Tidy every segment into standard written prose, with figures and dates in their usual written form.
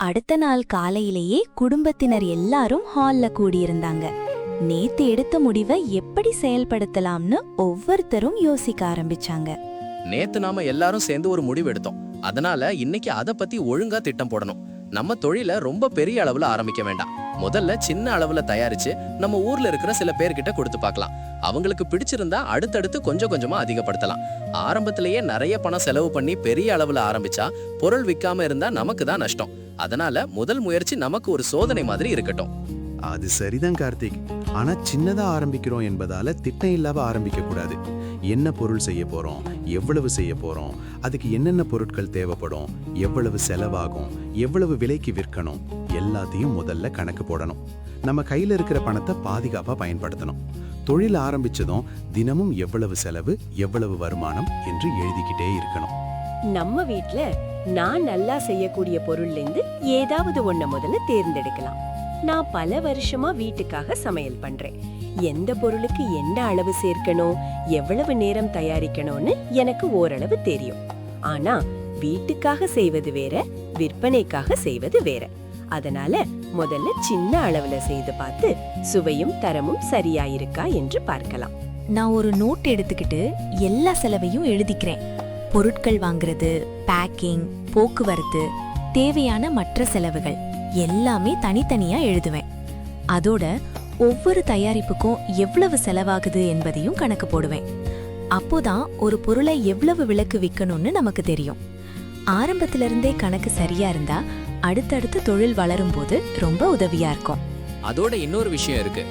அடுத்த நாள் காலையிலேயே குடும்பத்தினர் எல்லாரும் ஹால்ல கூடியிருந்தாங்க. நேத்து எடுத்த முடிவை எப்படி செயல்படுத்தலாம்னு ஒவ்வொருத்தரும் யோசிக்க ஆரம்பிச்சாங்க. நேத்து நாம எல்லாரும் சேர்ந்து ஒரு முடிவு எடுத்தோம். அதனால இன்னைக்கு அத பத்தி ஒழுங்கா திட்டம் போடணும். நம்ம தொழில ரொம்ப பெரிய அளவுல ஆரம்பிக்க வேண்டாம். முதல்ல சின்ன அளவுல தயாரிச்சு நம்ம ஊர்ல இருக்கிற சில பேர்கிட்ட கொடுத்து பார்க்கலாம். அவங்களுக்கு பிடிச்சிருந்தா அடுத்தடுத்து கொஞ்சம் கொஞ்சமா அதிகப்படுத்தலாம். ஆரம்பத்திலேயே நிறைய பணம் செலவு பண்ணி பெரிய அளவுல ஆரம்பிச்சா பொருள் விற்காம இருந்தா நமக்கு தான் நஷ்டம். அதனால முதல் முயற்சி நமக்கு ஒரு சோதனை மாதிரி இருக்கட்டும். அது சரிதான் கார்த்திக். ஆனா சின்னதா ஆரம்பிக்கிறோம் என்பதால திட்டம் இல்லாம ஆரம்பிக்க கூடாது. என்ன பொருள் செய்ய போறோம், எவ்வளவு செய்ய போறோம், அதுக்கு என்னென்ன பொருட்கள் தேவைப்படும், எவ்வளவு செலவாகும், எவ்வளவு விலைக்கு விற்கணும், எல்லாத்தையும் முதல்ல கணக்கு போடணும். நம்ம கையில இருக்கிற பணத்தை பாதுகாப்பா பயன்படுத்தணும். தொழில் ஆரம்பிச்சதும் தினமும் எவ்வளவு செலவு, எவ்வளவு வருமானம் என்று எழுதிக்கிட்டே இருக்கணும். நம்ம வீட்ல நான் நல்லா செய்யக்கூடிய பொருள்ல இருந்து ஏதாவது ஒண்ண முதல்ல தேர்ந்தெடுக்கலாம். நான் பல வருஷமா வீட்டுக்காக சமையல் பண்றேன். எந்த பொருளுக்கு என்ன அளவு சேர்க்கணும், எவ்வளவு நேரம் தயாரிக்கணும்னு எனக்கு ஓரளவு தெரியும். ஆனா வீட்டுக்காக செய்வது வேற, விற்பனைக்காக செய்வது வேற. அதனால முதல்ல சின்ன அளவுல செய்து பார்த்து சுவையும் தரமும் சரியாயிருக்கா என்று பார்க்கலாம். நான் ஒரு நோட் எடுத்துக்கிட்டு எல்லா செலவையும் எழுதிக்கிறேன். பொருட்கள் வாங்குறது, பேக்கிங், போக்குவரத்து, தேவையான மற்ற செலவுகள் எல்லாமே தனித்தனியா எழுதுவேன். அதோட ஒவ்வொரு தயாரிப்புக்கும் எவ்வளவு செலவாகுது என்பதையும் கணக்கு போடுவேன். அப்போதான் ஒரு பொருளை எவ்வளவு விலைக்கு விற்கணும்னு நமக்கு தெரியும். ஆரம்பத்திலிருந்தே கணக்கு சரியா இருந்தா அடுத்தடுத்து தொழில் வளரும் போது ரொம்ப உதவியா இருக்கும். அதோட இன்னொரு விஷயம் இருக்கு.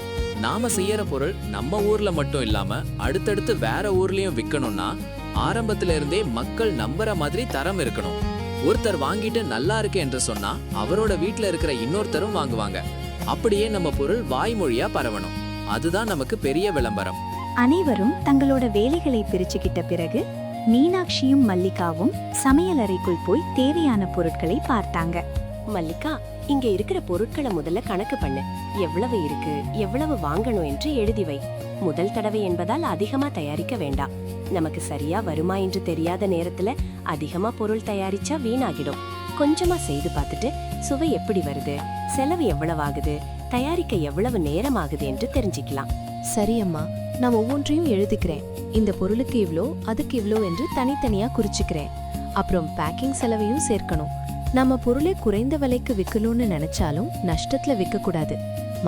நாம செய்யற பொருள் நம்ம ஊர்ல மட்டும் இல்லாம அடுத்தடுத்து வேற ஊர்லயும் விற்கணும்னா ஆரம்பத்தில இருந்தே மக்கள் நம்புற மாதிரி தரம் இருக்கணும். ஒருத்தர் வாங்கிட்டு நல்லா இருக்கு என்று சொன்னா அவரோட வீட்டுல இருக்கிற இன்னொருத்தரும் வாங்குவாங்க. அப்படியே நம்ம பொருள் வாய்மொழியா பரவணும். அதுதான் நமக்கு பெரிய விளம்பரம். அனைவரும் தங்களோட வேலைகளை பிரிச்சுக்கிட்ட பிறகு மீனாட்சியும் மல்லிகாவும் சமையலறைக்குள் போய் தேவையான பொருட்களை பார்த்தாங்க. மல்லிகா, இங்க இருக்கிற பொருட்களை முதல்ல கணக்கு பண்ணு. எவ்வளவு இருக்கு, எவ்வளவு வாங்கணும் என்று எழுதி வை. முதல் தடவை என்பதால் அதிகமா தயாரிக்க வேண்டாம். நமக்கு சரியா வருமா என்று தெரியாத நேரத்துல அதிகமா பொருள் தயாரிச்சா வீணாகிடும். கொஞ்சமா செய்து பார்த்துட்டு சுவை எப்படி வருது, செலவு எவ்வளவு ஆகுது, தயாரிக்க எவ்வளவு நேரம் ஆகுது என்று தெரிஞ்சுக்கலாம். சரி அம்மா, நான் ஒவ்வொன்றையும் எழுதிக்கிறேன். இந்த பொருளுக்கு இவ்ளோ, அதுக்கு இவ்ளோ என்று தனித்தனியா குறிச்சுக்கிறேன். அப்புறம் பேக்கிங் செலவையும் சேர்க்கணும். நம்ம பொருளை குறைந்த விலைக்கு விற்கணும்னு நினைச்சாலும் நஷ்டத்துல விற்க கூடாது.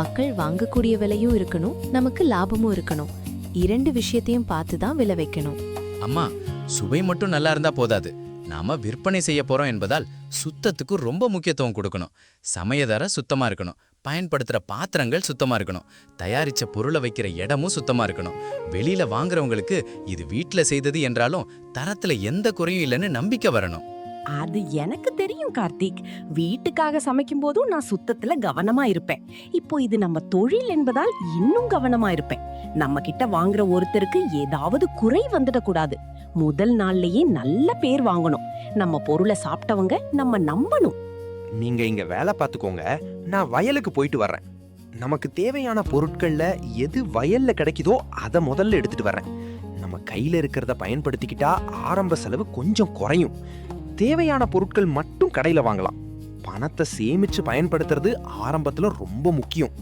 மக்கள் வாங்கக்கூடிய விலையும் இருக்கணும், நமக்கு லாபமும் இருக்கணும். இரண்டு விஷயத்தையும் பார்த்துதான் விலை வைக்கணும். அம்மா, சுவை மட்டும் நல்லா இருந்தா போதாது. நாம விற்பனை செய்ய போறோம் என்பதால் சுத்தத்துக்கு ரொம்ப முக்கியத்துவம் கொடுக்கணும். சமையதரை சுத்தமா இருக்கணும், பயன்படுத்துற பாத்திரங்கள் சுத்தமா இருக்கணும், தயாரிச்ச பொருளை வைக்கிற இடமும் சுத்தமா இருக்கணும். வெளியில வாங்குறவங்களுக்கு இது வீட்டுல செய்தது என்றாலும் தரத்துல எந்த குறையும் இல்லைன்னு நம்பிக்கை வரணும். அது எனக்கு தெரியும் கார்த்திக். வீட்டுக்காக சமைக்கும் போதும் நான் சுத்தத்துல கவனமா இருப்பேன். இப்போ இது நம்ம தொழில் என்பதால் இன்னும் கவனமா இருப்பேன். நம்ம கிட்ட வாங்குற ஒருத்தருக்கு ஏதாவது குறை வந்துடக்கூடாது. முதல் நாள்லயே நல்ல பேர் வாங்கணும். நம்ம பொருளை சாப்பிட்டவங்க நம்ம நம்பணும். நீங்க இங்க வேலை பார்த்துக்கோங்க, நான் வயலுக்கு போயிட்டு வர்றேன். நமக்கு தேவையான பொருட்கள்ல எது வயல்ல கிடைக்குதோ அதை முதல்ல எடுத்துட்டு வர்றேன். நம்ம கையில இருக்கிறத பயன்படுத்திக்கிட்டா ஆரம்ப செலவு கொஞ்சம் குறையும். தேவையான பொருட்கள் மட்டும் கடையில வாங்கலாம். பணத்தை சேமிச்சு பயன்படுத்துறது ஆரம்பத்துல ரொம்ப முக்கியம்.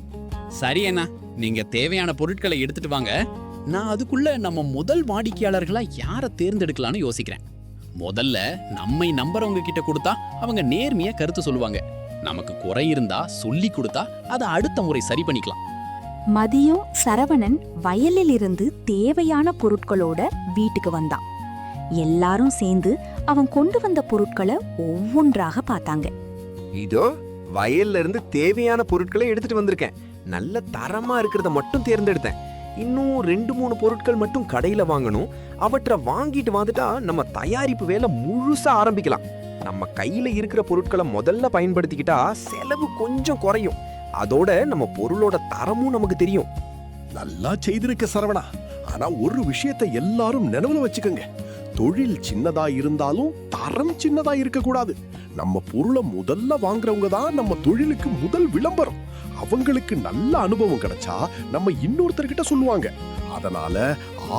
சரி அண்ணா, நீங்க தேவையான பொருட்களை எடுத்துட்டு வாங்க. நான் அதுக்குள்ள நம்ம முதல் வாடிக்கையாளர்களா யாரை தேர்ந்தெடுக்கலாம்னு யோசிக்கிறேன். முதல்ல நம்மை நம்புறவங்க கிட்ட கொடுத்தா அவங்க நேர்மையா கருத்து சொல்லுவாங்க. நமக்கு குறை இருந்தா சொல்லி கொடுத்தா அதை அடுத்த முறை சரி பண்ணிக்கலாம். மதியம் சரவணன் வயலில் இருந்து தேவையான பொருட்களோட வீட்டுக்கு வந்தான். எல்லாரும் சேர்ந்து அவன் கொண்டு வந்த பொருட்களை ஒவ்வொன்றாக பார்த்தாங்க. இதோ வயல்ல இருந்து தேவையான பொருட்களை எடுத்துட்டு வந்திருக்கேன். நல்ல தரமா இருக்கிறத மட்டும் தேர்ந்தெடுத்தேன். இன்னும் 2-3 பொருட்கள் மட்டும் கடையில வாங்கணும். அவற்றை வாங்கிட்டு வந்துட்டா நம்ம தயாரிப்பு வேலை முழுசா ஆரம்பிக்கலாம். நம்ம கையில இருக்கிற பொருட்களை முதல்ல பயன்படுத்திக்கிட்டா செலவு கொஞ்சம் குறையும். அதோட நம்ம பொருளோட தரமும் நமக்கு தெரியும். நல்லா செய்திருக்க சரவணா. ஆனா ஒரு விஷயத்தை எல்லாரும் நினைவுல வச்சுக்கோங்க. தொழில் சின்னதா இருந்தாலும் தரம் சின்னதா இருக்க கூடாது. நம்ம பொருளை முதல்ல வாங்குறவங்க தான் நம்ம தொழிலுக்கு முதல் விளம்பரம். அவங்களுக்கு நல்ல அனுபவம் கிடைச்சா நம்ம இன்னொருத்தர்கிட்ட சொல்லுவாங்க. அதனால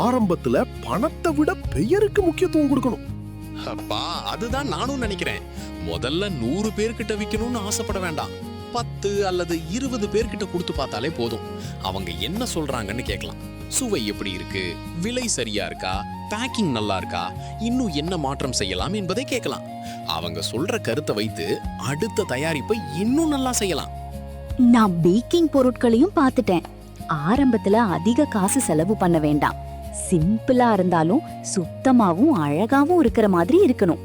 ஆரம்பத்துல பணத்தை விட பெயருக்கு முக்கியத்துவம் கொடுக்கணும். அப்பா, அதுதான் நானும் நினைக்கிறேன். முதல்ல 100 பேர்கிட்ட விக்கணும்னு ஆசைப்பட வேண்டாம். 10 அல்லது 20 பேர்கிட்ட கொடுத்து பார்த்தாலே போதும். அவங்க என்ன சொல்றாங்கன்னு கேட்கலாம். சுவை எப்படி இருக்கு, விலை சரியா இருக்கா, பேக்கிங் நல்லா இருக்கா, இன்னும் என்ன மாற்றம் செய்யலாம் என்பதை கேட்கலாம். அவங்க சொல்ற கருத்தை வைத்து அடுத்த தயாரிப்பை இன்னும் நல்லா செய்யலாம். நான் பேக்கிங் பொருட்களையும் பார்த்துட்டேன். ஆரம்பத்துல அதிக காசு செலவு பண்ண வேண்டாம். சிம்பிளா இருந்தாலும் சுத்தமாவும் அழகாவும் இருக்கிற மாதிரி இருக்கணும்.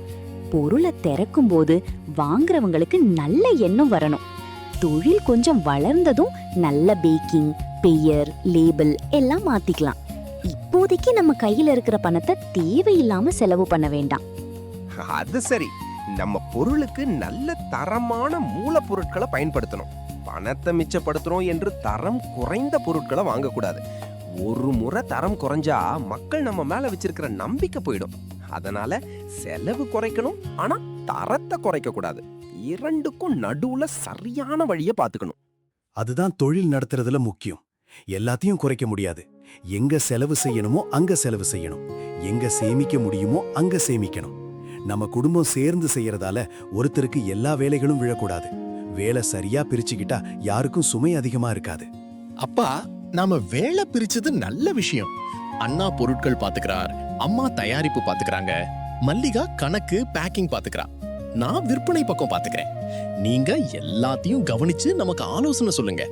பொருளை திறக்கும் போது வாங்குறவங்களுக்கு நல்ல எண்ணம் வரணும். தொழில் கொஞ்சம் வளர்ந்ததும் நல்ல பேக்கிங், பெயர், லேபிள் எல்லாம் மாத்திக்கலாம். இப்போதைக்கு நம்ம கையில இருக்கிற பணத்தை தேவையில்லாம செலவு பண்ண வேண்டாம். அது சரி, நம்ம பொருளுக்கு நல்ல தரமான மூலப்பொருட்களை பயன்படுத்தணும். பணத்தை மிச்சப்படுத்துறோம் என்று தரம் குறைந்த பொருட்களை வாங்கக்கூடாது. ஒரு முறை தரம் குறைஞ்சா மக்கள் நம்ம மேல வச்சிருக்கிற நம்பிக்கை போயிடும். அதனால செலவு குறைக்கணும், ஆனா தரத்தை குறைக்க கூடாது. இரண்டுக்கும் நடுவுல சரியான வழியை பார்த்துக்கணும். அதுதான் தொழில் நடத்துறதுல முக்கியம். எல்லாத்தையும் குறைக்க முடியாது. எங்க செலவு செய்யணுமோ அங்க செலவு செய்யணும். எங்க சேமிக்க முடியுமோ அங்க சேமிக்கணும். நம்ம குடும்பம் சேர்ந்து செய்யறதால ஒருத்தருக்கு எல்லா வேலைகளும் விழக்கூடாது. வேலை சரியா பிரிச்சுக்கிட்டா யாருக்கும் சுமை அதிகமா இருக்காது. அப்பா, நாம வேலை பிரிச்சது நல்ல விஷயம். அண்ணா பொருட்கள் பாத்துக்கிறார், அம்மா தயாரிப்பு பாத்துக்கிறாங்க, மல்லிகா கணக்கு பேக்கிங் பாத்துக்கிறா, நான் விற்பனை பக்கம் பாத்துக்கிறேன். நீங்க எல்லாத்தையும் கவனிச்சு நமக்கு ஆலோசனை சொல்லுங்க.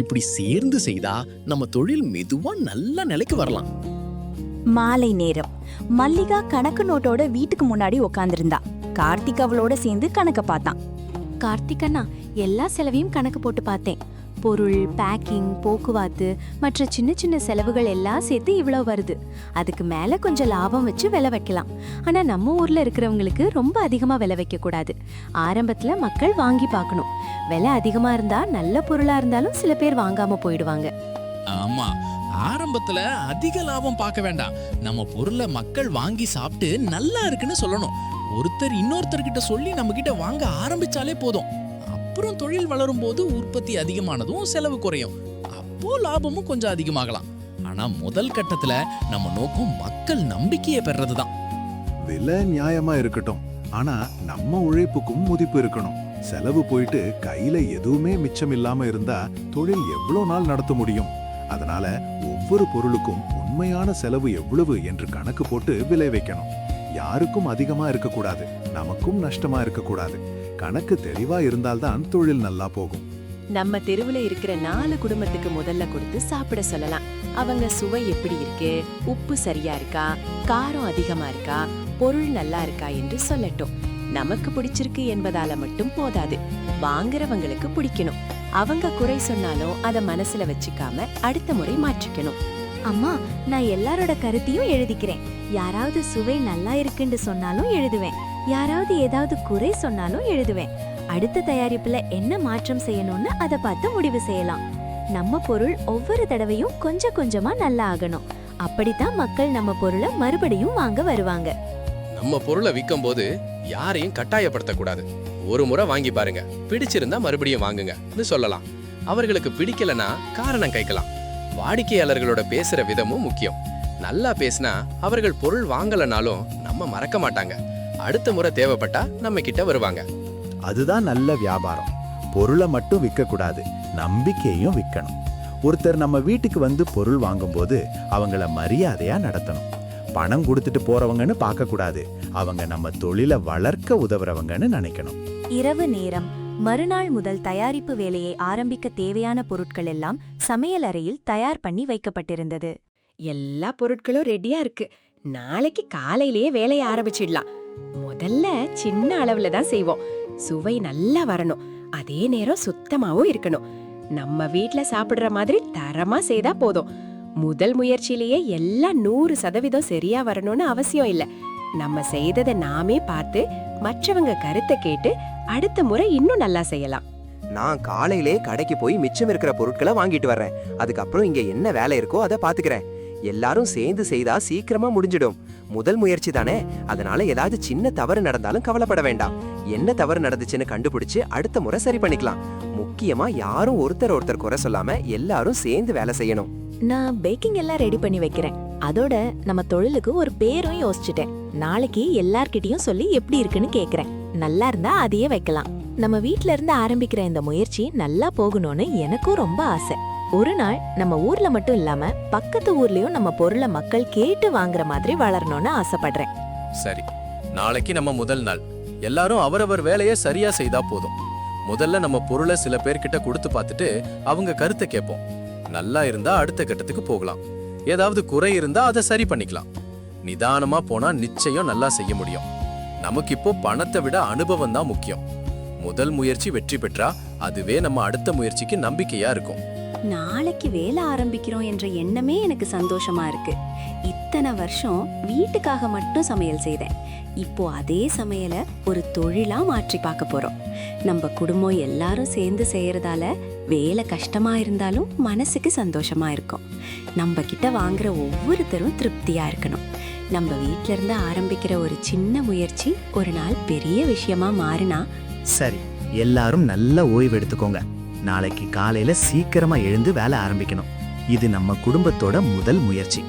இப்படி சேர்ந்து செய்தா நம்ம தொழில் மெதுவா நல்ல நிலைக்கு வரலாம். மாலை நேரம். மல்லிகா கணக்கு நோட்டோட வீட்டுக்கு முன்னாடி உக்காந்துருந்தா. கார்த்திக் அவளோட சேர்ந்து கணக்க பார்த்தான். கார்த்திக் அண்ணா, எல்லா செலவையும் கணக்கு போட்டு பார்த்தேன். பொருள், பேக்கிங், போக்குவரத்து மற்ற சின்ன சின்ன செலவுகள் எல்லாம் சேர்த்து இவ்வளோ வருது. அதுக்கு மேல கொஞ்சம் லாபம் வச்சு விலை வைக்கலாம். ஆனா நம்ம ஊர்ல இருக்கிறவங்களுக்கு ரொம்ப அதிகமா விலை வைக்க கூடாது. ஆரம்பத்துல மக்கள் வாங்கி பார்க்கணும். விலை அதிகமா இருந்தா நல்ல பொருளா இருந்தாலும் சில பேர் வாங்காம போயிடுவாங்க. ஆமா, ஆரம்பத்துல அதிக லாபம் பார்க்க வேண்டாம். நம்ம பொருளை மக்கள் வாங்கி சாப்பிட்டு நல்லா இருக்குன்னு சொல்லணும். ஒருத்தர் இன்னொருத்தர்கிட்ட சொல்லி நம்ம கிட்ட வாங்க ஆரம்பிச்சாலே போதும். அப்புறம் தொழில் வளரும் போது உற்பத்தி அதிகமானதும் செலவு குறையும். அப்போ லாபமும் கொஞ்சம் அதிகமாகலாம். ஆனா முதல் கட்டத்துல நம்ம நோக்கம் மக்கள் நம்பிக்கையை பெறதுதான். விலை நியாயமா இருக்கட்டும், ஆனா நம்ம உழைப்புக்கும் மதிப்பு இருக்கணும். செலவு போயிட்டு கையில எதுவுமே மிச்சம் இல்லாம இருந்தா தொழில் எவ்வளவு நாள் நடத்த முடியும்? அதனால ஒவ்வொரு பொருளுக்கும் உண்மையான செலவு எவ்வளவு என்று கணக்கு போட்டு விலை வைக்கணும். யாருக்கும் அதிகமா இருக்கக்கூடாது, நமக்கும் நஷ்டமா இருக்கக்கூடாது. கணக்கு தெளிவா இருந்தால்தான் தொழில் நல்லா போகும். நம்ம தெருவுல இருக்கிற 4 குடும்பத்துக்கு முதல்ல கொடுத்து சாப்பிட சொல்லலாம். அவங்க சுவை எப்படி இருக்கு, உப்பு சரியா இருக்கா, காரம் அதிகமா இருக்கா, பொருள் நல்லா இருக்கா என்று சொல்லட்டும். நமக்கு பிடிச்சிருக்கு என்பதால மட்டும் போதாது, வாங்குறவங்களுக்கு பிடிக்கணும். அவங்க குறை சொன்னாலும் அத மனசுல வச்சுக்காம அடுத்த முறை மாற்றிக்கணும். அம்மா, நான் எல்லாரோட கருத்தையும் எழுதிக்கிறேன். யாராவது சுவை நல்லா இருக்குன்னு சொன்னாலும் எழுதுவேன். யாராவது ஏதாவது குறை சொன்னாலும் எழுதுவேன். அடுத்த தயாரிப்புல என்ன மாற்றம் செய்யணும்னு அதை பார்த்து முடிவு செய்யலாம். நம்ம பொருள் ஒவ்வொரு தடவையும் கொஞ்சம் கொஞ்சமா நல்லா ஆகணும். அப்படித்தான் மக்கள் நம்ம பொருளை மறுபடியும் வாங்க வருவாங்க. நம்ம பொருளை விற்கும் போது யாரையும் கட்டாயப்படுத்த கூடாது. ஒரு முறை வாங்கி பாருங்க, பிடிச்சிருந்தா மறுபடியும் வாங்குங்கன்னு சொல்லலாம். அவர்களுக்கு பிடிக்கலனா காரணம் கேட்கலாம். வாடிக்கையாளர்களோட பேசுற விதமும் முக்கியம். நல்லா பேசினா அவர்கள் பொருள் வாங்கலனாலும் நம்ம மறக்க மாட்டாங்க. அடுத்த முறை தேவைப்பட்டா நம்ம கிட்ட வருவாங்க. அதுதான் நல்ல வியாபாரம். பொருளை மட்டும் விற்க கூடாது, நம்பிக்கையும் விற்கணும். ஒருத்தர் நம்ம வீட்டுக்கு வந்து பொருள் வாங்கும்போது அவங்கள மரியாதையா நடத்தணும். பணம் கொடுத்துட்டு போறவங்கன்னு பார்க்க கூடாது, அவங்க நம்ம தொழிலை வளர்க்க உதவுறவங்கன்னு நினைக்கணும். இரவு நேரம். மறுநாள் முதல் தயாரிப்பு வேலையை ஆரம்பிக்க தேவையான பொருட்கள் எல்லாம் சமையல் அறையில் தயார் பண்ணி வைக்கப்பட்டிருந்தது. எல்லா பொருட்களும் ரெடியா இருக்கு. நாளைக்கு காலையிலேயே வேலையை ஆரம்பிச்சிடலாம். முதல்ல சின்ன அளவுல தான் செய்வோம். சுவை நல்லா வரணும், அதே நேரம் சுத்தமாவும் இருக்கணும். நம்ம வீட்ல சாப்பிடுற மாதிரி தரமா செய்தா போதும். முதல் முயற்சியிலேயே எல்லாம் 100% சரியா வரணும்னு அவசியம் இல்ல. நம்ம செய்ததை நாமே பார்த்து மற்றவங்க கருத்தை கேட்டு அடுத்த முறை இன்னும் நல்லா செய்யலாம். நான் காலையிலே கடைக்கு போய் மிச்சம் இருக்கிற பொருட்களை வாங்கிட்டு வர்றேன். அதுக்கப்புறம் இங்க என்ன வேலை இருக்கோ அதை பாத்துக்கிறேன். எல்லாரும் சேர்ந்து செய்தா சீக்கிரமா முடிஞ்சிடும். முதல் முயற்சி தானே, அதனால ஏதாவது சின்ன தவறு நடந்தாலும் கவலைப்பட வேண்டாம். என்ன தவறு நடந்துச்சுன்னு கண்டுபிடிச்சு அடுத்த முறை சரி பண்ணிக்கலாம். முக்கியமா யாரும் ஒருத்தர் குறை சொல்லாம எல்லாரும் சேர்ந்து வேலை செய்யணும். நான் பேக்கிங் எல்லாம் ரெடி பண்ணி வைக்கிறேன். அதோட நம்ம தொழிலுக்கு ஒரு பேரும் யோசிச்சுட்டேன். நாளைக்கு எல்லார்கிட்டயும் சொல்லி எப்படி இருக்குன்னு கேக்குறேன். நல்லா இருந்தா அதையே வைக்கலாம். நம்ம வீட்ல இருந்து ஆரம்பிக்கிற இந்த முயற்சி நல்லா போகணும்னு எனக்கும் ரொம்ப ஆசை. ஒரு நாள் நம்ம ஊர்ல மட்டும் இல்லாம பக்கத்து ஊர்லயும் நம்ம பொருளை மக்கள் கேட்டு வாங்குற மாதிரி வளரணும்னு ஆசைப்படுறேன். சரி, நாளைக்கு நம்ம முதல் நாள். எல்லாரும் அவரவர் வேலையை சரியா செய்தா போதும். முதல்ல நம்ம பொருளை சில பேர்கிட்ட கொடுத்து பார்த்துட்டு அவங்க கருத்தை கேட்போம். நல்லா இருந்தா அடுத்த கட்டத்துக்கு போகலாம். ஏதாவது குறை இருந்தா அதை சரி பண்ணிக்கலாம். நிதானமா போனா நிச்சயம் நல்லா செய்ய முடியும். நமக்கு இப்போ பணத்தை விட அனுபவம் தான் முக்கியம். முதல் முயற்சி வெற்றி பெற்றா அதுவே நம்ம அடுத்த முயற்சிக்கு நம்பிக்கையா இருக்கும். நாளைக்கு வேலை ஆரம்பிக்கிறோம் என்ற எண்ணமே எனக்கு சந்தோஷமா இருக்கு. இத்தனை வருஷம் வீட்டுக்காக மட்டும் சமையல் செய்தேன். இப்போ அதே சமையலை ஒரு தொழிலா மாற்றி பார்க்க போறோம். நம்ம குடும்பம் எல்லாரும் சேர்ந்து செய்யறதால வேலை கஷ்டமா இருந்தாலும் மனசுக்கு சந்தோஷமா இருக்கும். நம்ம கிட்ட வாங்குற ஒவ்வொருத்தரும் திருப்தியா இருக்கணும். நம்ம வீட்ல இருந்து ஆரம்பிக்கிற ஒரு சின்ன முயற்சி ஒரு நாள் பெரிய விஷயமா மாறினா. சரி, எல்லாரும் நல்ல ஓய்வு எடுத்துக்கோங்க. நாளைக்கு காலையில சீக்கிரமா எழுந்து வேலை ஆரம்பிக்கணும். இது நம்ம குடும்பத்தோட முதல் முயற்சி.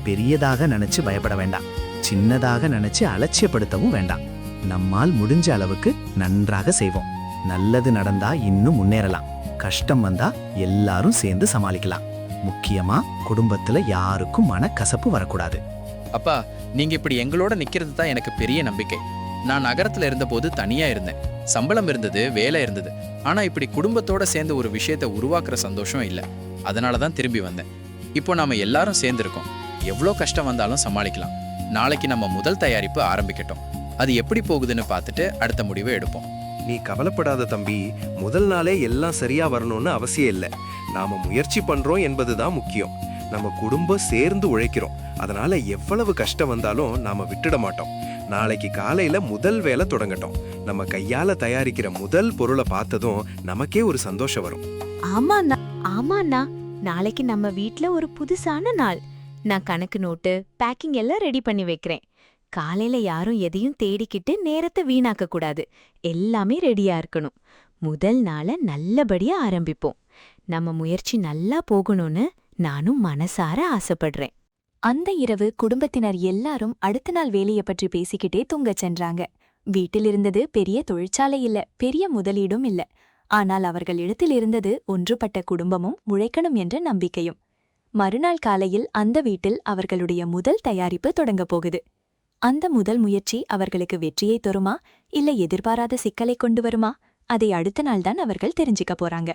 பெரியதாக நினைச்சு பயப்பட வேண்டாம். சின்னதாக நினைச்சு அலட்சியப்படுத்தவும் வேண்டாம். நம்மால் முடிஞ்ச அளவுக்கு நன்றாக செய்வோம். நல்லது நடந்தா இன்னும் முன்னேறலாம். கஷ்டம் வந்தா எல்லாரும் சேர்ந்து சமாளிக்கலாம். முக்கியமா குடும்பத்துல யாருக்கும் மனக்கசப்பு வரக்கூடாது. அப்பா, நீங்க இப்படி எங்களோட நிக்கிறது தான் எனக்கு பெரிய நம்பிக்கை. நான் நகரத்துல இருந்தபோது தனியா இருந்தேன். சம்பளம் இருந்தது, வேலை இருந்தது. ஆனா இப்படி குடும்பத்தோட சேர்ந்து ஒரு விஷயத்தை உருவாக்குற சந்தோஷம் இல்லை. அதனால தான் திரும்பி வந்தேன். இப்போ நாம எல்லாரும் சேர்ந்துருக்கோம். எவ்வளோ கஷ்டம் வந்தாலும் சமாளிக்கலாம். நாளைக்கு நம்ம முதல் தயாரிப்பு ஆரம்பிக்கட்டும். அது எப்படி போகுதுன்னு பார்த்துட்டு அடுத்த முடிவை எடுப்போம். நீ கவலைப்படாத தம்பி. முதல் நாளே எல்லாம் சரியா வரணும்னு அவசியம் இல்லை. நாம முயற்சி பண்றோம் என்பதுதான் முக்கியம். நம்ம குடும்பம் சேர்ந்து உழைக்கிறோம். அதனால எவ்வளவு கஷ்டம் வந்தாலும் நாம விட்டுட மாட்டோம். நாளைக்கு காலையில முதல் வேலை தொடங்கட்டும். நம்ம கையால தயாரிக்கிற முதல் பொருளை பார்த்ததும் நமக்கே ஒரு சந்தோஷம் வரும். ஆமாண்ணா, நாளைக்கு நம்ம வீட்ல ஒரு புதுசான நாள். நான் கணக்கு நோட்டு, பேக்கிங் எல்லாம் ரெடி பண்ணி வைக்கிறேன். காலையில யாரும் எதையும் தேடிக்கிட்டு நேரத்தை வீணாக்க கூடாது. எல்லாமே ரெடியா இருக்கணும். முதல் நாளை நல்லபடியா ஆரம்பிப்போம். நம்ம முயற்சி நல்லா போகணும்னு நானும் மனசார ஆசைப்படுறேன். அந்த இரவு குடும்பத்தினர் எல்லாரும் அடுத்த நாள் வேலையை பற்றி பேசிக்கிட்டே தூங்கச் சென்றாங்க. வீட்டில் இருந்தது பெரிய தொழிற்சாலை இல்ல, பெரிய முதலீடும் இல்ல. ஆனால் அவர்கள் இடத்தில் இருந்தது ஒன்றுபட்ட குடும்பமும் உழைக்கணும் என்ற நம்பிக்கையும். மறுநாள் காலையில் அந்த வீட்டில் அவர்களுடைய முதல் தயாரிப்பு தொடங்கப் போகுது. அந்த முதல் முயற்சி அவர்களுக்கு வெற்றியை தருமா, இல்ல எதிர்பாராத சிக்கலை கொண்டு வருமா? அதை அடுத்த நாள்தான் அவர்கள் தெரிஞ்சுக்க போறாங்க.